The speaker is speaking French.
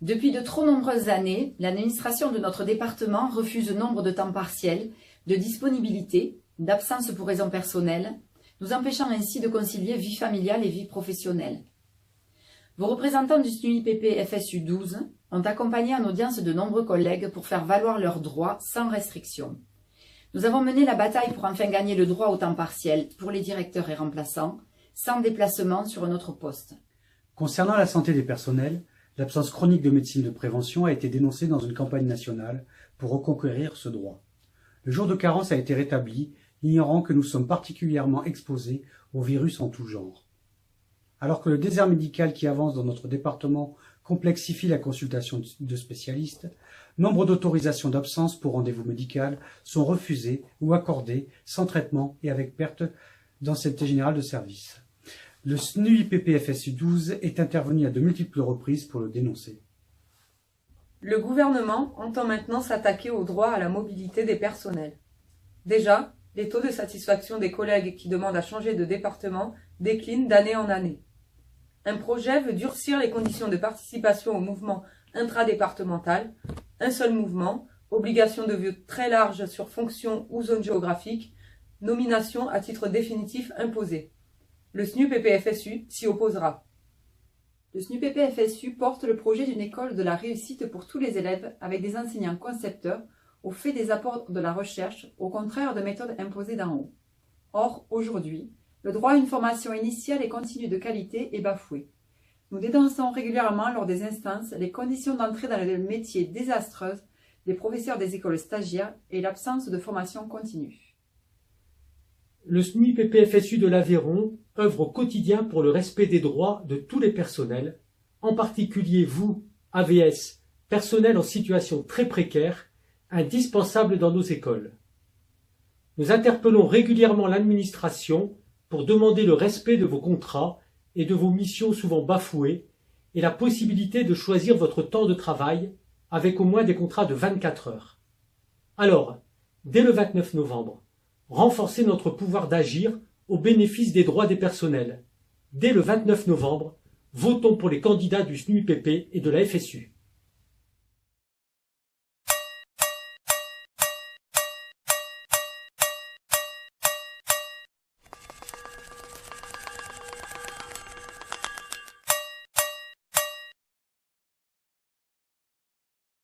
Depuis de trop nombreuses années, l'administration de notre département refuse nombre de temps partiels, de disponibilité, d'absence pour raisons personnelles, nous empêchant ainsi de concilier vie familiale et vie professionnelle. Vos représentants du SNUIPP FSU 12 ont accompagné en audience de nombreux collègues pour faire valoir leurs droits sans restriction. Nous avons mené la bataille pour enfin gagner le droit au temps partiel pour les directeurs et remplaçants, sans déplacement sur un autre poste. Concernant la santé des personnels, l'absence chronique de médecine de prévention a été dénoncée dans une campagne nationale pour reconquérir ce droit. Le jour de carence a été rétabli, ignorant que nous sommes particulièrement exposés aux virus en tout genre. Alors que le désert médical qui avance dans notre département complexifie la consultation de spécialistes, nombre d'autorisations d'absence pour rendez-vous médical sont refusées ou accordées sans traitement et avec perte d'ancienneté générale de service. Le SNUIPP FSU 12 est intervenu à de multiples reprises pour le dénoncer. Le gouvernement entend maintenant s'attaquer au droit à la mobilité des personnels. Déjà, les taux de satisfaction des collègues qui demandent à changer de département déclinent d'année en année. Un projet veut durcir les conditions de participation au mouvement intradépartemental, un seul mouvement, obligation de vue très large sur fonction ou zone géographique, nomination à titre définitif imposée. Le SNUIPP-FSU s'y opposera. Le SNUIPP-FSU porte le projet d'une école de la réussite pour tous les élèves avec des enseignants concepteurs au fait des apports de la recherche, au contraire de méthodes imposées d'en haut. Or, aujourd'hui, le droit à une formation initiale et continue de qualité est bafoué. Nous dénonçons régulièrement lors des instances les conditions d'entrée dans le métier désastreuses des professeurs des écoles stagiaires et l'absence de formation continue. Le SNUIPP-FSU de l'Aveyron œuvre au quotidien pour le respect des droits de tous les personnels, en particulier vous, AVS, personnel en situation très précaire, indispensable dans nos écoles. Nous interpellons régulièrement l'administration pour demander le respect de vos contrats et de vos missions souvent bafouées et la possibilité de choisir votre temps de travail avec au moins des contrats de 24 heures. Alors, dès le 29 novembre, renforcez notre pouvoir d'agir au bénéfice des droits des personnels. Dès le 29 novembre, votons pour les candidats du SNUIPP et de la FSU.